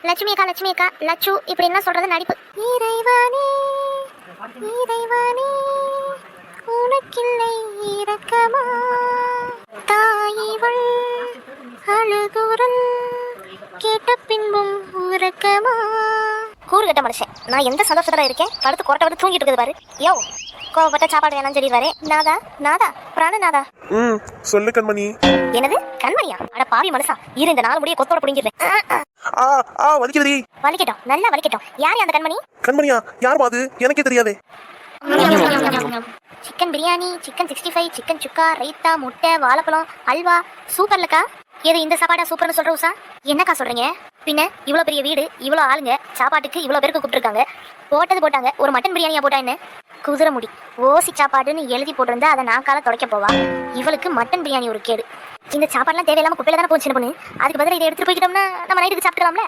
லட்சுமி அக்கா லட்சு இப்படி என்ன சொல்றது நடிப்பு. இறைவானே இறைவானே உனக்கில்லை இரக்கமா தாயிவள் அழுகுரல் கேட்ட பின்பும் உறக்கமா. கூறு கட்ட மனுஷன், நான் எந்த சந்தோஷத்துல இருக்கேன், படுத்து கொரட்டை வந்து தூங்கிட்டு இருக்குது பாரு. யோ கோவப்பட்ட சாப்பாடு வேணாம்னு சொல்லிடுவாரு. நாதா நாதா பிராண நாதா. சொல்லு கண்மணி. என்னது கண்மணியா? அட பாவி மனுஷா, இரு இந்த 4 முடிய கொத்தோட புடிங்கிடுறேன். வலிக்குதுடி. வலிக்கட்டும், நல்லா வலிக்கட்டும். யார் அந்த கண்மணி? கண்மணியா? யார் அது? எனக்கே தெரியாதே. சிக்கன் பிரியாணி, சிக்கன் 65, சிக்கன் சுக்கா, ரைத்தா, முட்டை, வாழைப்பழம், அல்வா. சூப்பர்லக்கா. எது இந்த சாப்பாடா சூப்பர்னு சொல்ற உஷா? என்னக்கா சொல்றீங்க? பின்ன இவ்வளோ பெரிய வீடு, இவ்வளோ ஆளுங்க, சாப்பாட்டுக்கு இவ்வளோ பேருக்கு கூப்பிட்டுருக்காங்க. போட்டாங்க ஒரு மட்டன் பிரியாணியா போட்டா என்ன? குதிரை முடி ஓசி சாப்பாடுன்னு எழுதி போட்டிருந்தா அதை நான் காலை துடைக்க போவா. இவளுக்கு மட்டன் பிரியாணி ஒரு கேடு. இந்த சாப்பாடுலாம் தேவையில்லாம குப்பையில தானே போச்சு பொண்ணு. அதுக்கு பதிலாக இதை எடுத்துட்டு போய்க்கிட்டோம்னா நம்ம நைட்டுக்கு சாப்பிடலாம்ல.